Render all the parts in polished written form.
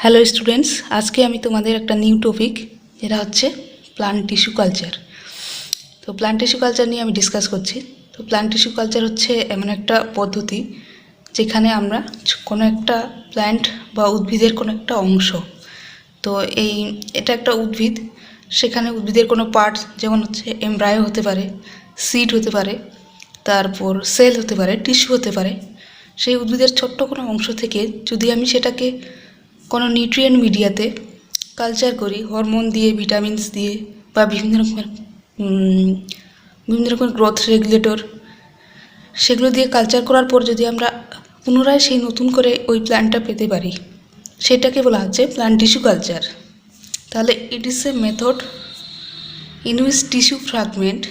Hello students, আজকে আমি তোমাদের একটা নিউ টপিক যেটা হচ্ছে প্লান্ট টিস্যু কালচার। তো প্লান্ট টিস্যু কালচার নিয়ে আমি ডিসকাস করছি। তো প্লান্ট টিস্যু কালচার হচ্ছে এমন একটা পদ্ধতি যেখানে আমরা কোনো একটা প্ল্যান্ট বা উদ্ভিদের কোনো একটা অংশ, তো এটা একটা উদ্ভিদ, সেখানে উদ্ভিদের কোনো পার্ট যেমন হচ্ছে এমব্রায়ো হতে পারে, সিড হতে পারে, তারপর সেল হতে পারে, টিস্যু হতে পারে। সেই উদ্ভিদের ছোট্ট কোনো অংশ থেকে যদি আমি সেটাকে কোনো নিউট্রিয়েন্ট মিডিয়াতে কালচার করি, হরমোন দিয়ে, ভিটামিনস দিয়ে বা বিভিন্ন রকমের গ্রোথ রেগুলেটর, সেগুলো দিয়ে কালচার করার পর যদি আমরা পুনরায় সেই নতুন করে ওই প্ল্যান্টটা পেতে পারি, সেটাকে বলা হচ্ছে প্ল্যান্ট টিস্যু কালচার। তাহলে it is a method in which tissue fragment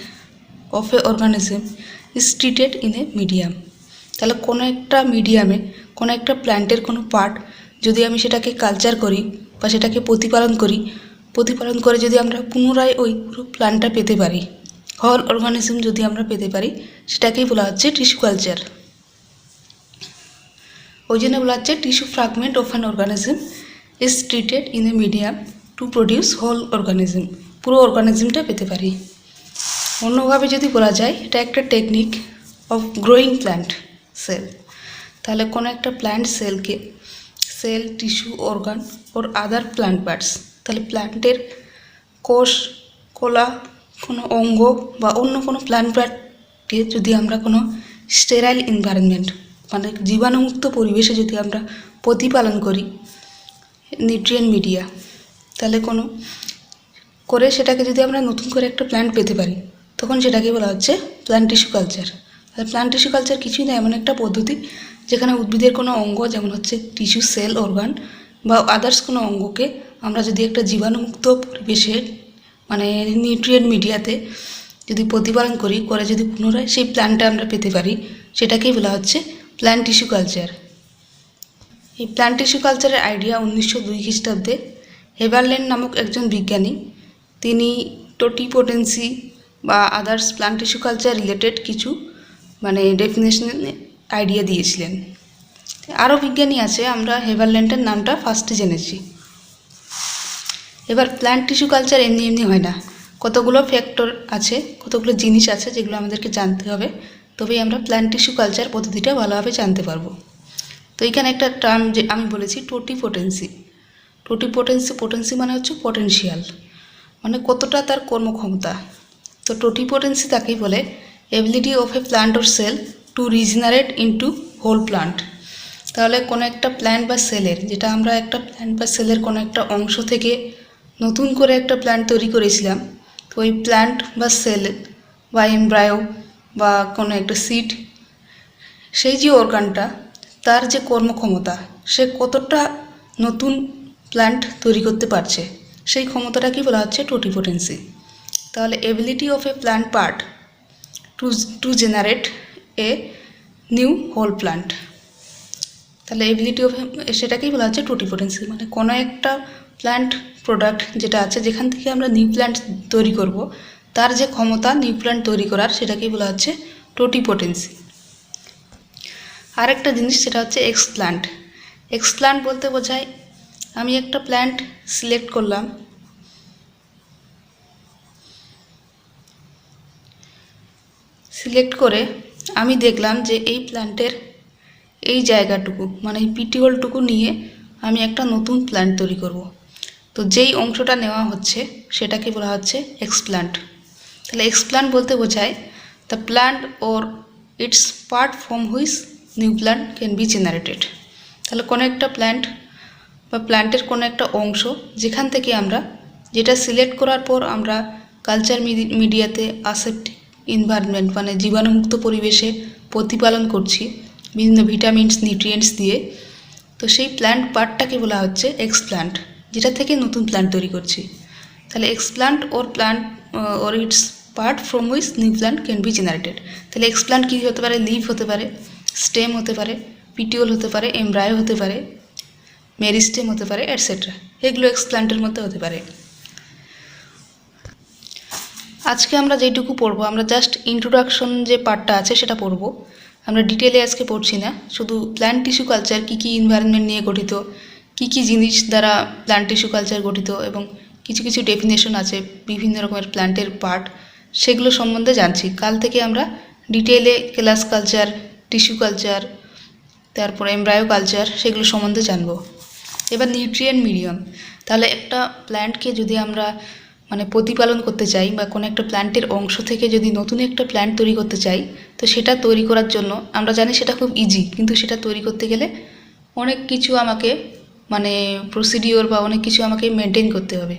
of a organism is treated in a medium. তাহলে কোনো একটা মিডিয়ামে কোনো একটা প্ল্যান্টের কোনো পার্ট যদি আমি সেটাকে কালচার করি বা সেটাকে প্রতিপালন করে যদি আমরা পুনরায় ওই পুরো প্ল্যান্টটা পেতে পারি, হোল অর্গানিজম যদি আমরা পেতে পারি, সেটাকেই বলা হচ্ছে টিস্যু কালচার। ওই জন্য বলা হচ্ছে tissue fragment of an organism is treated in a medium to produce whole organism, পুরো অর্গানিজমটা পেতে পারি। অন্যভাবে যদি বলা যায়, এটা একটা technique of growing plant sell. তাহলে কোনো একটা প্ল্যান্ট সেলকে, সেল, টিস্যু, অর্গান ওর আদার প্ল্যান্ট পার্টস, তাহলে প্ল্যান্টের কোষ, কলা, কোনো অঙ্গ বা অন্য কোনো প্ল্যান্ট পার্টকে যদি আমরা কোনো স্টেরাইল এনভায়রনমেন্ট মানে জীবাণুমুক্ত পরিবেশে যদি আমরা প্রতিপালন করি নিউট্রিয়েন্ট মিডিয়া, তাহলে কোনো করে সেটাকে যদি আমরা নতুন করে একটা প্ল্যান্ট পেতে পারি, তখন সেটাকে বলা হচ্ছে প্ল্যান্ট টিস্যু কালচার। আর প্ল্যান্ট টিস্যু কালচার কিছুই না, এমন একটা পদ্ধতি যেখানে উদ্ভিদের কোনো অঙ্গ যেমন হচ্ছে টিস্যু, সেল, অর্গান বা আদার্স কোনো অঙ্গকে আমরা যদি একটা জীবাণুমুক্ত পরিবেশে মানে নিউট্রিয়েন্ট মিডিয়াতে যদি প্রতিপালন করে যদি পুনরায় সেই প্ল্যান্টটা আমরা পেতে পারি, সেটাকেই বলা হচ্ছে প্ল্যান্ট টিস্যু কালচার। এই প্ল্যান্ট টিস্যু কালচারের আইডিয়া 1902 খ্রিস্টাব্দে হেভারল্যান্ড নামক একজন বিজ্ঞানী, তিনি টোটিপোটেন্সি বা others plant tissue culture related কিছু ডেফিনেশন আইডিয়া দিয়েছিলেন। আরও বিজ্ঞানী আছে, আমরা হেভারল্যান্ডের নামটা ফার্স্টে জেনেছি। এবার প্ল্যান্ট টিস্যু কালচার এমনি হয় না, কতগুলো ফ্যাক্টর আছে, কতগুলো জিনিস আছে যেগুলো আমাদেরকে জানতে হবে, তবেই আমরা প্ল্যান্ট টিস্যু কালচার পদ্ধতিটা ভালোভাবে জানতে পারবো। তো এখানে একটা টার্ম যে আমি বলেছি টোটিপোটেন্সি। পোটেন্সি মানে হচ্ছে পটেনশিয়াল, মানে কতটা তার কর্মক্ষমতা। তো টোটিপোটেন্সি তাকেই বলে ability of a plant or cell to regenerate into whole plant. তাহলে কোনো একটা প্ল্যান্ট বা সেলের, যেটা আমরা একটা প্ল্যান্ট বা সেলের কোনো একটা অংশ থেকে নতুন করে একটা প্ল্যান্ট তৈরি করেছিলাম, তো ওই প্ল্যান্ট বা সেল বা এমব্রায়ো বা কোনো একটা সিড, সেই যে অর্গানটা, তার যে কর্মক্ষমতা, সে কতটা নতুন প্ল্যান্ট তৈরি করতে পারছে, সেই ক্ষমতাটাকেই বলা হচ্ছে টোটিপোটেন্সি। তাহলে ability of a plant part to generate a new whole plant, তাহলে এবিলিটি অফ সেটাকেই বলা হচ্ছে টোটিপোটেন্সি। মানে কোনো একটা প্ল্যান্ট প্রোডাক্ট যেটা আছে, যেখান থেকে আমরা নিউ প্ল্যান্ট তৈরি করব, তার যে ক্ষমতা নিউ প্ল্যান্ট তৈরি করার, সেটাকেই বলা হচ্ছে টোটিপোটেন্সি। আরেকটা জিনিস সেটা হচ্ছে এক্সপ্ল্যান্ট। এক্সপ্ল্যান্ট বলতে বোঝায় আমি একটা প্ল্যান্ট সিলেক্ট করলাম, সিলেক্ট করে আমি দেখলাম যে এই প্ল্যান্টের এই জায়গাটুকু মানে এই পিটিওলটুকু নিয়ে আমি একটা নতুন প্ল্যান্ট তৈরি করব। তো যেই অংশটা নেওয়া হচ্ছে সেটাকে বলা হচ্ছে এক্সপ্ল্যান্ট। তাহলে এক্সপ্ল্যান্ট বলতে বোঝায় the plant or it's part from which new plant can be generated. তাহলে কোনো একটা প্ল্যান্ট বা প্ল্যান্টের কোনো একটা অংশ যেখান থেকে আমরা, যেটা সিলেক্ট করার পর আমরা কালচার মিডিয়াতে আসেপ্টিক এনভায়রনমেন্ট মানে জীবাণুমুক্ত পরিবেশে প্রতিপালন করছি বিভিন্ন ভিটামিনস, নিউট্রিয়েন্টস দিয়ে, তো সেই প্ল্যান্ট পার্টটাকে বলা হচ্ছে এক্সপ্ল্যান্ট, যেটা থেকে নতুন প্ল্যান্ট তৈরি করছি। তাহলে explant or plant or it's part from which new plant can be generated. তাহলে এক্সপ্ল্যান্ট কী হতে পারে? লিভ হতে পারে, স্টেম হতে পারে, পিটিওল হতে পারে, এমব্রায়ো হতে পারে, মেরিস্টেম হতে পারে, এটসেট্রা। এগুলো এক্সপ্ল্যান্টের মধ্যে হতে পারে। আজকে আমরা যেটুকু পড়বো, আমরা জাস্ট ইন্ট্রোডাকশন যে পার্টটা আছে সেটা পড়বো, আমরা ডিটেলে আজকে পড়ছি না। শুধু প্ল্যান্ট টিস্যু কালচার কী কী এনভায়রনমেন্ট নিয়ে গঠিত, কী জিনিস দ্বারা প্ল্যান্ট টিস্যু কালচার গঠিত এবং কিছু কিছু ডেফিনেশন আছে বিভিন্ন রকমের প্ল্যান্টের পার্ট, সেগুলো সম্বন্ধে জানছি। কাল থেকে আমরা ডিটেলে ক্লাস কালচার, টিস্যু কালচার, তারপর এমব্রায়ো কালচার, সেগুলো সম্বন্ধে জানবো। এবার নিউট্রিয়েন্ট মিডিয়াম, তাহলে একটা প্ল্যান্টকে যদি আমরা প্রতিপালন করতে চাই বা কোনো একটা প্ল্যান্টের অংশ থেকে যদি নতুন একটা প্ল্যান্ট তৈরি করতে চাই, তো সেটা তৈরি করার জন্য আমরা জানি সেটা খুব ইজি, কিন্তু সেটা তৈরি করতে গেলে অনেক কিছু আমাকে প্রসিডিওর বা অনেক কিছু আমাকে মেনটেন করতে হবে।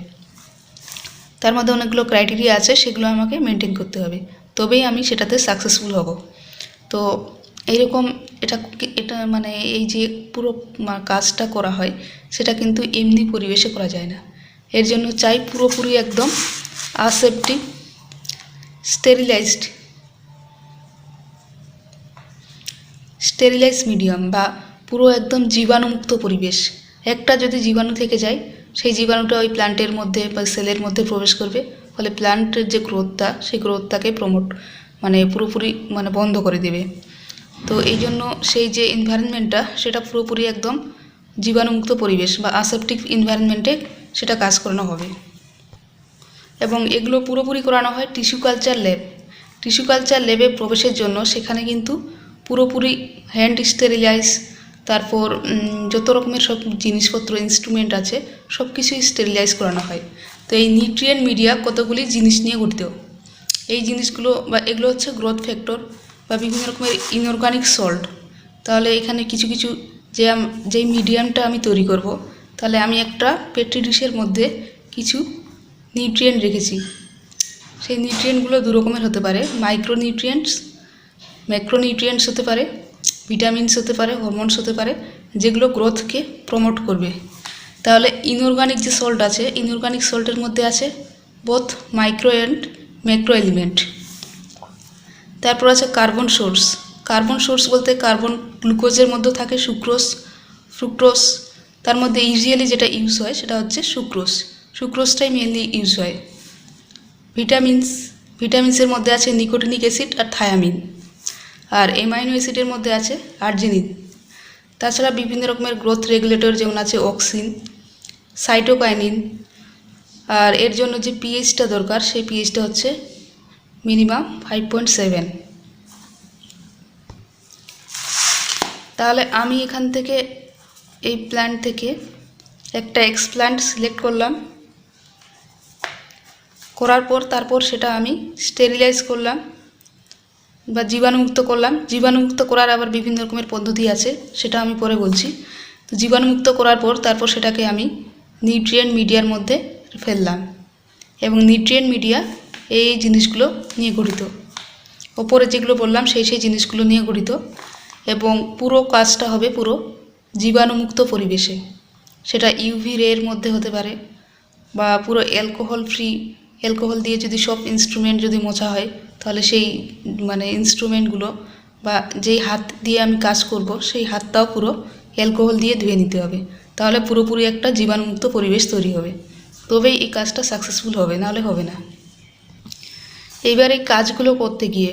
তার মধ্যে অনেকগুলো ক্রাইটেরিয়া আছে, সেগুলো আমাকে মেনটেন করতে হবে, তবেই আমি সেটাতে সাকসেসফুল হব। তো এইরকম এটা এই যে পুরো কাজটা করা হয়, সেটা কিন্তু এমনি পরিবেশে করা যায় না। এর জন্য চাই পুরোপুরি একদম আসেপ্টিক, স্টেরিলাইজ মিডিয়াম বা পুরো একদম জীবাণুমুক্ত পরিবেশ। একটা যদি জীবাণু থেকে যায়, সেই জীবাণুটা ওই প্ল্যান্টের মধ্যে বা সেলের মধ্যে প্রবেশ করবে, ফলে প্ল্যান্টের যে গ্রোথটা, সেই গ্রোথটাকে পুরোপুরি বন্ধ করে দেবে। তো এই জন্য সেই যে এনভায়রনমেন্টটা, সেটা পুরোপুরি একদম জীবাণুমুক্ত পরিবেশ বা আসেপ্টিক এনভায়রনমেন্টে সেটা কাজ করানো হবে। এবং এগুলো পুরোপুরি করানো হয় tissue culture lab. Tissue culture ল্যাবে প্রবেশের জন্য সেখানে কিন্তু পুরোপুরি হ্যান্ড স্টেরিলাইজ, তারপর যত রকমের সব জিনিসপত্র, ইনস্ট্রুমেন্ট আছে, সব কিছুই স্টেরিলাইজ করানো হয়। তো এই নিউট্রিয়েন্ট মিডিয়া কতগুলি জিনিস নিয়ে গঠিত। এই জিনিসগুলো বা এগুলো হচ্ছে গ্রোথ ফ্যাক্টর বা বিভিন্ন রকমের ইনঅর্গানিক সল্ট। তাহলে এখানে কিছু কিছু যেই মিডিয়ামটা আমি তৈরি করব, তাহলে আমি একটা পেট্রি ডিশের মধ্যে কিছু নিউট্রিয়েন্ট রেখেছি। সেই নিউট্রিয়েন্টগুলো দু রকমের হতে পারে, মাইক্রোনিউট্রিয়েন্টস, ম্যাক্রোনিউট্রিয়েন্টস হতে পারে, ভিটামিনস হতে পারে, হরমোনস হতে পারে, যেগুলো গ্রোথকে প্রমোট করবে। তাহলে ইনঅর্গানিক যে সল্ট আছে, ইনঅর্গানিক সল্টের মধ্যে আছে both micro and macro element. তারপর আছে কার্বন সোর্স। কার্বন সোর্স বলতে কার্বন গ্লুকোজের মধ্যে থাকে সুক্রোজ, ফ্রুক্টোজ। তার মধ্যে ইউজুয়ালি যেটা ইউজ হয় সেটা হচ্ছে সুক্রোজ, সুক্রোজটাই মেনলি ইউজ হয়। ভিটামিনসের মধ্যে আছে নিকোটিনিক অ্যাসিড আর থায়ামিন। আর অ্যামাইনো অ্যাসিডের মধ্যে আছে আর্জিনিন। তাছাড়া বিভিন্ন রকমের গ্রোথ রেগুলেটর যেমন আছে অক্সিন, সাইটোকাইনিন। আর এর জন্য যে পিএইচটা দরকার, সেই পিএইচটা হচ্ছে মিনিমাম 5.7। তাহলে আমি এখান থেকে এই প্ল্যান্ট থেকে একটা এক্সপ্ল্যান্ট সিলেক্ট করলাম, করার পর তারপর সেটা আমি স্টেরিলাইজ করলাম বা জীবাণুমুক্ত করলাম। জীবাণুমুক্ত করার আবার বিভিন্ন রকমের পদ্ধতি আছে, সেটা আমি পরে বলছি। তো জীবাণুমুক্ত করার পর তারপর সেটাকে আমি নিউট্রিয়েন্ট মিডিয়ার মধ্যে ফেললাম, এবং নিউট্রিয়েন্ট মিডিয়া এই জিনিসগুলো নিয়ে গঠিত। ওপরে যেগুলো বললাম সেই জিনিসগুলো নিয়ে গঠিত, এবং পুরো কাজটা হবে পুরো জীবাণুমুক্ত পরিবেশে। সেটা ইউভি রের মধ্যে হতে পারে বা পুরো অ্যালকোহল দিয়ে যদি সব ইনস্ট্রুমেন্ট যদি মোছা হয়, তাহলে সেই ইনস্ট্রুমেন্টগুলো বা যেই হাত দিয়ে আমি কাজ করব, সেই হাতটাও পুরো অ্যালকোহল দিয়ে ধুয়ে নিতে হবে। তাহলে পুরোপুরি একটা জীবাণুমুক্ত পরিবেশ তৈরি হবে, তবেই এই কাজটা সাকসেসফুল হবে, নাহলে হবে না। এইবার এই কাজগুলো করতে গিয়ে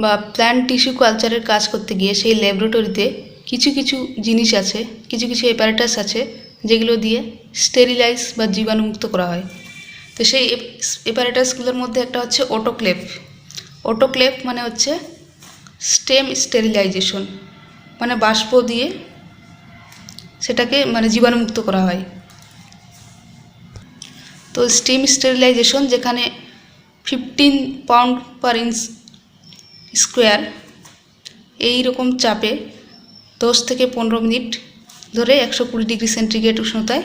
বা প্ল্যান্ট টিস্যু কালচারের কাজ করতে গিয়ে সেই ল্যাবরেটরিতে কিছু কিছু জিনিস আছে, কিছু কিছু অ্যাপারেটাস আছে, যেগুলো দিয়ে স্টেরিলাইজ বা জীবাণুমুক্ত করা হয়। তো সেই অ্যাপারেটাসগুলোর মধ্যে একটা হচ্ছে অটোক্লেভ। অটোক্লেভ হচ্ছে স্টেম স্টেরিলাইজেশন, বাষ্প দিয়ে সেটাকে জীবাণুমুক্ত করা হয়। তো স্টেম স্টেরিলাইজেশন, যেখানে 15 পাউন্ড পার ইঞ্চ স্কোয়ার এই রকম চাপে 10 থেকে 15 মিনিট ধরে 120 ডিগ্রি সেন্টিগ্রেড উষ্ণতায়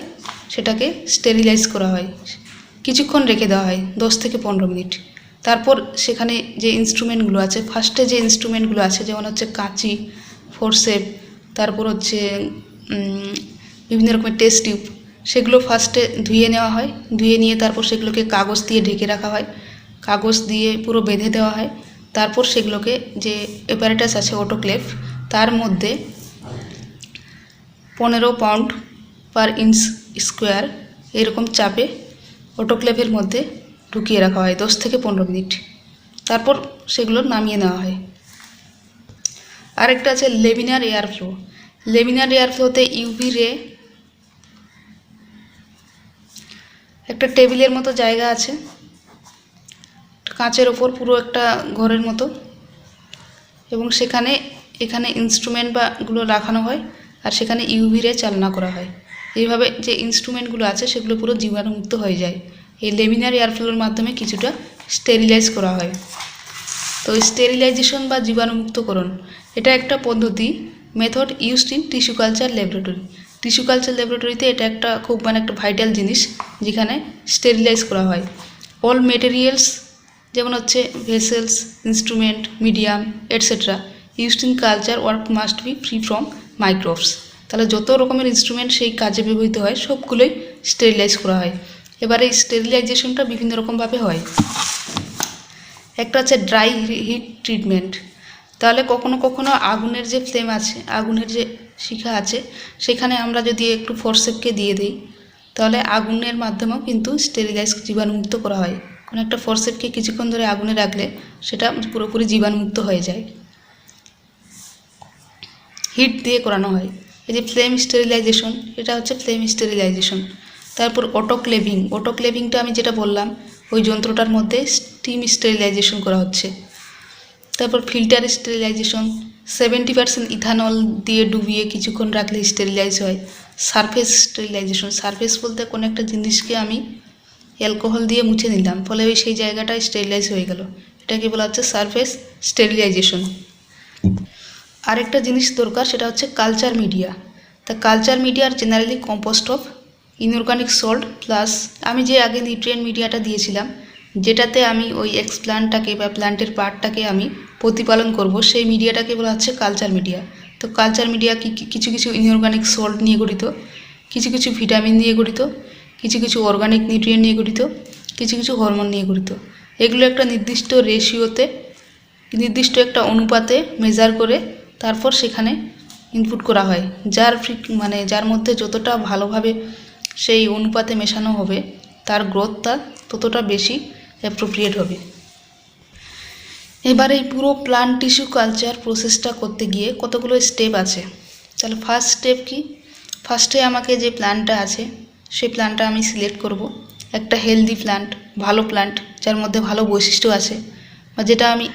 সেটাকে স্টেরিলাইজ করা হয়, কিছুক্ষণ রেখে দেওয়া হয় 10 থেকে 15 মিনিট। তারপর সেখানে যে ইনস্ট্রুমেন্টগুলো আছে, ফার্স্টে যে ইনস্ট্রুমেন্টগুলো আছে, যেমন হচ্ছে কাঁচি, ফোরসেপ, তারপর হচ্ছে বিভিন্ন রকমের টেস্ট টিউব, সেগুলো ফার্স্টে ধুয়ে নেওয়া হয়। ধুয়ে নিয়ে তারপর সেগুলোকে কাগজ দিয়ে ঢেকে রাখা হয়, কাগজ দিয়ে পুরো বেঁধে দেওয়া হয়। তারপর সেগুলোকে যে অ্যাপারেটাস আছে অটোক্লেভ, তার মধ্যে 15 পাউন্ড পার ইঞ্চ স্কোয়ার এরকম চাপে অটোক্লেভের মধ্যে ঢুকিয়ে রাখা হয় 10 থেকে 15 মিনিট। তারপর সেগুলো নামিয়ে নেওয়া হয়। আরেকটা আছে laminar air flow. Laminar air ফ্লোতে ইউভি রে একটা টেবিলের মতো জায়গা আছে, কাঁচের ওপর পুরো একটা ঘরের মতো, এবং এখানে ইনস্ট্রুমেন্ট গুলো রাখানো হয়, আর সেখানে ইউভি রে চালনা করা হয়। এইভাবে যে ইনস্ট্রুমেন্টগুলো আছে সেগুলো পুরো জীবাণুমুক্ত হয়ে যায়। এই লেমিনার এয়ারফ্লোর মাধ্যমে কিছুটা স্টেরিলাইজ করা হয়। তো স্টেরিলাইজেশন বা জীবাণুমুক্তকরণ এটা একটা পদ্ধতি, method used in tissue culture laboratory. Tissue culture ল্যাবরেটরিতে এটা একটা খুব একটা ভাইটাল জিনিস, যেখানে স্টেরিলাইজ করা হয়। অল মেটেরিয়ালস যেমন হচ্ছে vessels, instrument, medium etcetera used in culture work must be free from microbes. তাহলে যত রকমের ইনস্ট্রুমেন্ট সেই কাজে ব্যবহৃত হয় সবগুলোই স্টেরিলাইজ করা হয়। এবারে এই স্টেরিলাইজেশনটা বিভিন্ন রকমভাবে হয়। একটা হচ্ছে ড্রাই হিট ট্রিটমেন্ট। তাহলে কখনো কখনো আগুনের যে ফ্লেম আছে, আগুনের যে শিখা আছে, সেখানে আমরা যদি একটু ফোরসেপকে দিয়ে দিই, তাহলে আগুনের মাধ্যমেও কিন্তু স্টেরিলাইজ জীবাণুমুক্ত করা হয়। কোনো একটা ফোরসেপকে কিছুক্ষণ ধরে আগুনে রাখলে সেটা পুরোপুরি জীবাণুমুক্ত হয়ে যায়। হিট দিয়ে করানো হয়। এই যে ফ্লেম স্টেরিলাইজেশন, এটা হচ্ছে ফ্লেম স্টেরিলাইজেশন। তারপর অটোক্লেভিং। অটোক্লেভিংটা আমি যেটা বললাম, ওই যন্ত্রটার মধ্যে স্টিম স্টেরিলাইজেশন করা হচ্ছে। তারপর ফিল্টার স্টেরিলাইজেশন, 70% ইথানল দিয়ে ডুবিয়ে কিছুক্ষণ রাখলে স্টেরিলাইজ হয়। সারফেস স্টেরিলাইজেশন, সারফেস বলতে কোনো একটা জিনিসকে আমি অ্যালকোহল দিয়ে মুছে নিলাম, ফলে ওই সেই জায়গাটা স্টেরিলাইজ হয়ে গেল, এটাকে বলা হচ্ছে সারফেস স্টেরিলাইজেশন। আরেকটা জিনিস দরকার, সেটা হচ্ছে কালচার মিডিয়া। তা কালচার মিডিয়ার generally compost of inorganic salt plus আমি যে আগে নিউট্রিয়েন্ট মিডিয়াটা দিয়েছিলাম, যেটাতে আমি ওই এক্সপ্ল্যান্টটাকে বা প্ল্যান্টের পার্টটাকে আমি প্রতিপালন করব, সেই মিডিয়াটাকে বলা হচ্ছে কালচার মিডিয়া। তো কালচার মিডিয়া কিছু কিছু ইনঅর্গানিক সল্ট নিয়ে গঠিত, কিছু কিছু ভিটামিন নিয়ে গঠিত, কিছু কিছু অর্গানিক নিউট্রিয়েন্ট নিয়ে গঠিত, কিছু কিছু হরমোন নিয়ে গঠিত। এগুলো একটা নির্দিষ্ট রেশিওতে, নির্দিষ্ট একটা অনুপাতে মেজার করে তারপর সেখানে ইনপুট করা হয়। যার মধ্যে যতটা ভালোভাবে সেই অনুপাতে মেশানো হবে, তার গ্রোথটা ততটা বেশি অ্যাপ্রোপ্রিয়েট হবে। এবার এই পুরো প্লান্ট টিস্যু কালচার প্রসেসটা করতে গিয়ে কতগুলো স্টেপ আছে। তাহলে ফার্স্ট স্টেপ কি? ফার্স্টে আমাকে যে প্ল্যান্টটা আছে সেই প্ল্যান্টটা আমি সিলেক্ট করব, একটা হেলদি প্ল্যান্ট, ভালো প্ল্যান্ট, যার মধ্যে ভালো বৈশিষ্ট্য আছে, বা যেটা আমি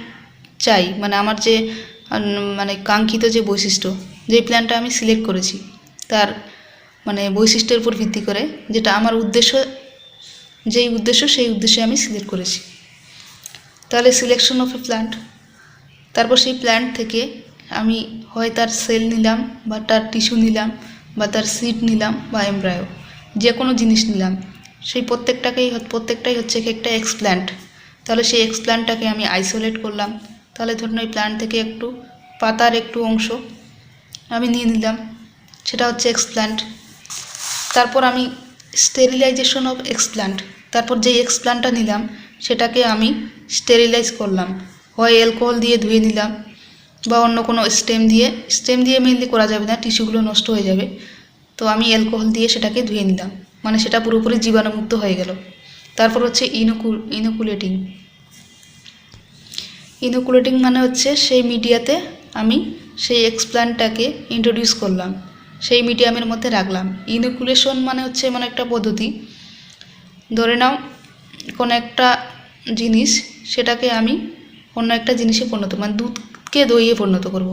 চাই, আমার যে কাঙ্ক্ষিত যে বৈশিষ্ট্য, যে প্ল্যান্টটা আমি সিলেক্ট করেছি তার বৈশিষ্ট্যের উপর ভিত্তি করে, যেটা আমার উদ্দেশ্য, সেই উদ্দেশ্যে আমি সিলেক্ট করেছি। তাহলে সিলেকশন অফ এ প্ল্যান্ট। তারপর সেই প্ল্যান্ট থেকে আমি হয় তার সেল নিলাম, বা তার টিস্যু নিলাম, বা তার সিড নিলাম, বা এমব্রায়ো, যে কোনো জিনিস নিলাম, সেই প্রত্যেকটাই হচ্ছে একটা এক্সপ্ল্যান্ট। তাহলে সেই এক্সপ্ল্যান্টটাকে আমি আইসোলেট করলাম। তাহলে ধরুন ওই প্ল্যান্ট থেকে একটু পাতার একটু অংশ আমি নিয়ে নিলাম, সেটা হচ্ছে এক্সপ্ল্যান্ট। তারপর আমি স্টেরিলাইজেশন অফ এক্সপ্ল্যান্ট, তারপর যেই এক্সপ্ল্যান্টটা নিলাম সেটাকে আমি স্টেরিলাইজ করলাম, হয় অ্যালকোহল দিয়ে ধুয়ে নিলাম, বা অন্য কোনো স্টেম দিয়ে মেনলি করা যাবে না, টিস্যুগুলো নষ্ট হয়ে যাবে। তো আমি অ্যালকোহল দিয়ে সেটাকে ধুয়ে নিলাম, সেটা পুরোপুরি জীবাণুমুক্ত হয়ে গেল। তারপর হচ্ছে ইনোকুলেটিং। ইনোকুলেটিং হচ্ছে সেই মিডিয়াতে আমি সেই এক্সপ্ল্যান্টটাকে ইন্ট্রোডিউস করলাম, সেই মিডিয়ামের মধ্যে রাখলাম। ইনোকুলেশন হচ্ছে এমন একটা পদ্ধতি, ধরে নাও কোনো একটা জিনিস, সেটাকে আমি অন্য একটা জিনিসে পরিণত, দুধকে দইয়ে পরিণত করব।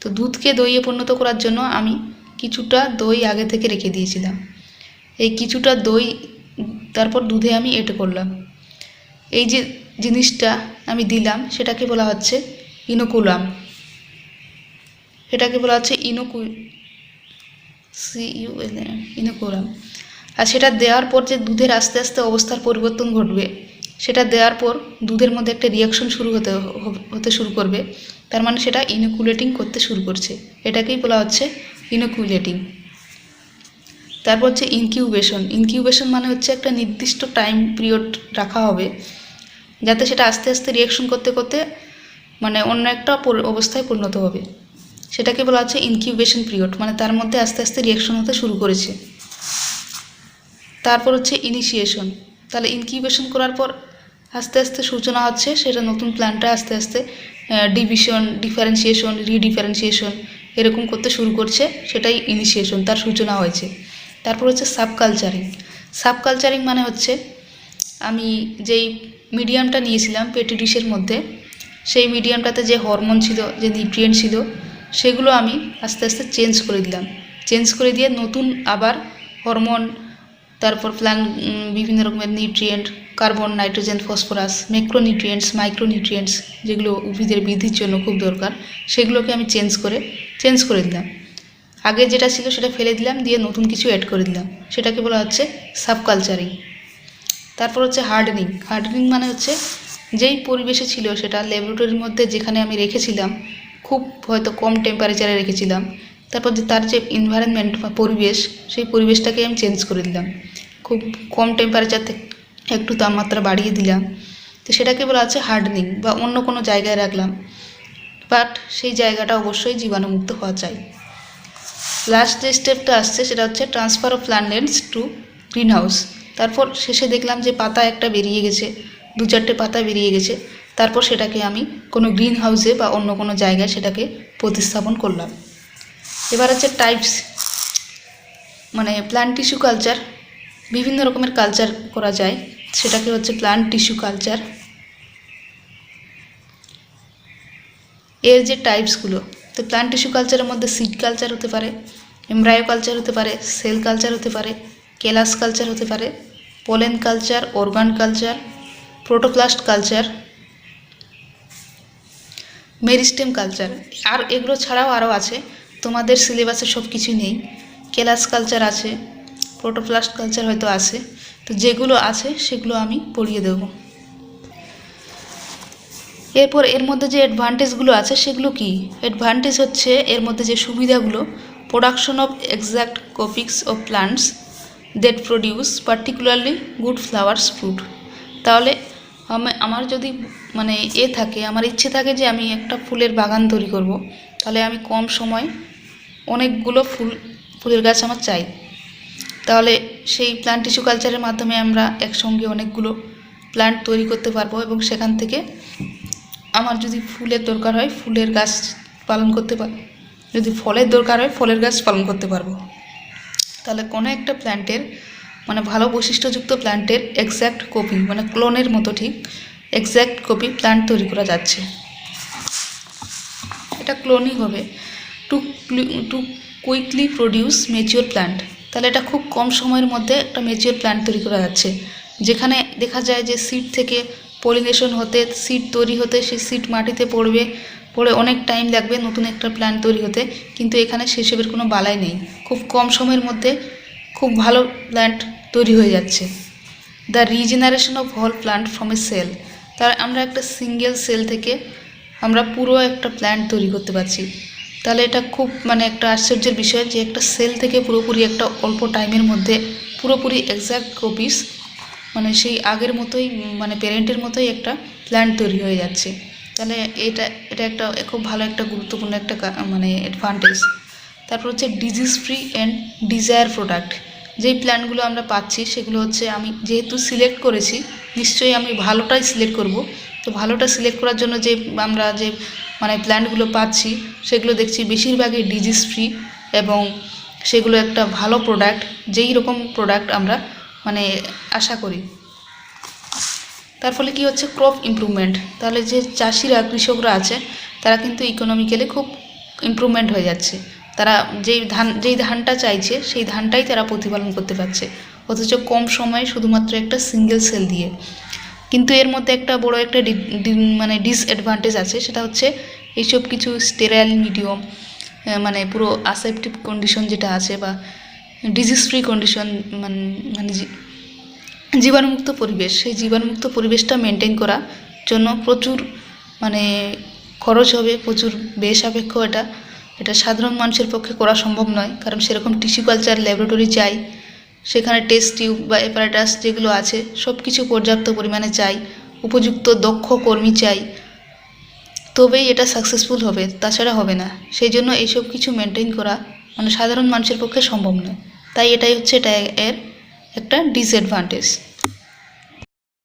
তো দুধকে দইয়ে পরিণত করার জন্য আমি কিছুটা দই আগে থেকে রেখে দিয়েছিলাম। এই কিছুটা দই তারপর দুধে আমি এড করলাম, এই যে জিনিসটা আমি দিলাম সেটাকে বলা হচ্ছে ইনোকুলাম। এটাকে বলা হচ্ছে ইনোকুলাম। আর সেটা দেওয়ার পর যে দুধের আস্তে আস্তে অবস্থার পরিবর্তন ঘটবে, সেটা দেওয়ার পর দুধের মধ্যে একটা রিয়াকশন হতে শুরু করবে, তার সেটা ইনোকুলেটিং করতে শুরু করছে, এটাকেই বলা হচ্ছে ইনোকুলেটিং। তারপর হচ্ছে ইনকিউবেশন। ইনকিউবেশন হচ্ছে একটা নির্দিষ্ট টাইম পিরিয়ড রাখা হবে, যাতে সেটা আস্তে আস্তে রিয়াকশন করতে করতে অন্য একটা অবস্থায় পরিণত হবে, সেটাকে বলা হচ্ছে ইনকিউবেশন পিরিয়ড, তার মধ্যে আস্তে আস্তে রিয়াকশন হতে শুরু করেছে। তারপর হচ্ছে ইনিশিয়েশন। তাহলে ইনকিউবেশন করার পর আস্তে আস্তে সূচনা হচ্ছে, সেটা নতুন প্ল্যান্টটা আস্তে আস্তে ডিভিশন, ডিফারেন্সিয়েশন, রিডিফারেন্সিয়েশন এরকম করতে শুরু করছে, সেটাই ইনিশিয়েশন, তার সূচনা হয়েছে। তারপর হচ্ছে সাবকালচারিং। সাবকালচারিং মানে হচ্ছে আমি যেই মিডিয়ামটা নিয়েছিলাম পেটি ডিশের মধ্যে, সেই মিডিয়ামটাতে যে হরমোন ছিল, যে নিউট্রিয়েন্ট ছিল, সেগুলো আমি আস্তে আস্তে চেঞ্জ করে দিলাম। চেঞ্জ করে দিয়ে নতুন আবার হরমোন, তারপর বিভিন্ন রকমের nutrient, carbon, nitrogen, phosphorus, macronutrients, micronutrients, যেগুলো উদ্ভিদের বৃদ্ধির জন্য খুব দরকার, সেগুলোকে আমি চেঞ্জ করে দিলাম। আগে যেটা ছিল সেটা ফেলে দিলাম, দিয়ে নতুন কিছু অ্যাড করে দিলাম, সেটাকে বলা হচ্ছে সাবকালচারিং। তারপর হচ্ছে হার্ডেনিং মানে হচ্ছে যেই পরিবেশে ছিল সেটা ল্যাবরেটরির মধ্যে যেখানে আমি রেখেছিলাম, খুব হয়তো কম টেম্পারেচারে রেখেছিলাম, তারপর যে তার যে এনভায়রনমেন্ট বা পরিবেশ, সেই পরিবেশটাকে আমি চেঞ্জ করে দিলাম, খুব কম টেম্পারেচার থেকে একটু তাপমাত্রা বাড়িয়ে দিলাম, তো সেটাকে বলা হচ্ছে হার্ডেনিং। বা অন্য কোনো জায়গায় রাখলাম, বাট সেই জায়গাটা অবশ্যই জীবাণুমুক্ত হওয়া চাই। লাস্ট যে স্টেপটা আসছে সেটা হচ্ছে transfer of plants to greenhouse. তারপর শেষে দেখলাম যে পাতা একটা বেরিয়ে গেছে, 2-4টে পাতা বেরিয়ে গেছে, তারপর সেটাকে আমি কোনো গ্রিন হাউসে বা অন্য কোনো জায়গায় সেটাকে প্রতিস্থাপন করলাম। এবার হচ্ছে টাইপস, মানে প্ল্যান্ট টিস্যু কালচার। বিভিন্ন রকমের কালচার করা যায়, সেটাকে হচ্ছে প্ল্যান্ট টিস্যু কালচার। এর যে টাইপসগুলো, তো প্ল্যান্ট টিস্যু কালচারের মধ্যে সিড কালচার হতে পারে, এমব্রায়ো কালচার হতে পারে, সেল কালচার হতে পারে, কেলাস কালচার হতে পারে, pollen culture, organ culture, protoplast culture, meristem culture. আর এগুলো ছাড়াও আরও আছে, তোমাদের সিলেবাসে সব কিছুই নেই। কেলাস কালচার আছে, প্রোটোপ্লাস্ট কালচার হয়তো আছে, তো যেগুলো আছে সেগুলো আমি পড়িয়ে দেবো। এরপর এর মধ্যে যে অ্যাডভান্টেজগুলো আছে সেগুলো কি? অ্যাডভান্টেজ হচ্ছে এর মধ্যে যে সুবিধাগুলো, production of exact copies of plants that produce particularly good flowers fruit. তাহলে আমার যদি মানে থাকে, আমার ইচ্ছে থাকে যে আমি একটা ফুলের বাগান তৈরি করব, তাহলে আমি কম সময় অনেকগুলো ফুলের গাছ আমার চাই। তাহলে সেই প্ল্যান্ট টিস্যু কালচারের মাধ্যমে আমরা একসঙ্গে অনেকগুলো প্ল্যান্ট তৈরি করতে পারবো, এবং সেখান থেকে আমার যদি ফুলের দরকার হয় ফুলের গাছ পালন করতে পারবো, যদি ফলের দরকার হয় ফলের গাছ পালন করতে পারবো। তাহলে কোনো একটা প্ল্যান্টের মানে ভালো বৈশিষ্ট্যযুক্ত প্ল্যান্টের এক্স্যাক্ট কপি, মানে ক্লোনের মতো ঠিক এক্স্যাক্ট কপি প্ল্যান্ট তৈরি করা যাচ্ছে। এটা ক্লোনই হবে two quickly produce mature plant. তাহলে এটা খুব কম সময়ের মধ্যে একটা ম্যাচিওর প্ল্যান্ট তৈরি করা যাচ্ছে, যেখানে দেখা যায় যে সিড থেকে পলিনেশন হতে, সিড তৈরি হতে, সেই সিড মাটিতে পড়ে অনেক টাইম লাগবে নতুন একটা প্ল্যান্ট তৈরি হতে, কিন্তু এখানে সেসবের কোনো বালাই নেই, খুব কম সময়ের মধ্যে খুব ভালো প্ল্যান্ট তৈরি হয়ে যাচ্ছে। The regeneration of whole plant from a cell. তার আমরা একটা সিঙ্গেল সেল থেকে আমরা পুরো একটা প্ল্যান্ট তৈরি করতে পারছি। তাহলে এটা খুব মানে একটা আশ্চর্যের বিষয় যে একটা সেল থেকে পুরোপুরি একটা অল্প টাইমের মধ্যে পুরোপুরি এক্স্যাক্ট কপিস, মানে সেই আগের মতোই, মানে প্যারেন্টের মতোই একটা প্ল্যান্ট তৈরি হয়ে যাচ্ছে। তাহলে এটা একটা খুব ভালো একটা গুরুত্বপূর্ণ একটা মানে অ্যাডভান্টেজ। তারপর হচ্ছে disease free and desire product. যেই প্ল্যান্টগুলো আমরা পাচ্ছি সেগুলো হচ্ছে আমি যেহেতু সিলেক্ট করেছি, নিশ্চয়ই আমি ভালোটাই সিলেক্ট করব। তো ভালোটা সিলেক্ট করার জন্য যে আমরা যে মানে প্ল্যান্টগুলো পাচ্ছি সেগুলো দেখছি বেশিরভাগই ডিজিজ ফ্রি, এবং সেগুলো একটা ভালো প্রোডাক্ট, যেই রকম প্রোডাক্ট আমরা মানে আশা করি। তার ফলে কি হচ্ছে ক্রপ ইমপ্রুভমেন্ট। তাহলে যে চাষিরা, কৃষকরা আছে, তারা কিন্তু ইকোনমিক্যালি খুব ইমপ্রুভমেন্ট হয়ে যাচ্ছে। তারা যেই ধানটা চাইছে সেই ধানটাই তারা প্রতিপালন করতে পারছে, অথচ কম সময়ে শুধুমাত্র একটা সিঙ্গেল সেল দিয়ে। কিন্তু এর মধ্যে একটা বড় একটা মানে ডিসঅ্যাডভান্টেজ আছে, সেটা হচ্ছে এইসব কিছু স্টেরাইল মিডিয়াম, মানে পুরো অ্যাসেপ্টিভ কন্ডিশন যেটা আছে, বা ডিজিজ ফ্রি কন্ডিশন, মানে জীবাণুমুক্ত পরিবেশ, সেই জীবাণুমুক্ত পরিবেশটা মেনটেন করার জন্য প্রচুর মানে খরচ হবে, প্রচুর ব্যয় সাপেক্ষ। এটা সাধারণ মানুষের পক্ষে করা সম্ভব নয়, কারণ সেরকম টিস্যু কালচার ল্যাবরেটরি চাই, সেখানে টেস্ট টিউব বা অ্যাপারেটাস যেগুলো আছে সব কিছু পর্যাপ্ত পরিমাণে চাই, উপযুক্ত দক্ষ কর্মী চাই, তবেই এটা সাকসেসফুল হবে, তাছাড়া হবে না। সেই জন্য এইসব কিছু মেনটেন করা মানে সাধারণ মানুষের পক্ষে সম্ভব নয়। তাই এটাই হচ্ছে এর একটা ডিসঅ্যাডভান্টেজ।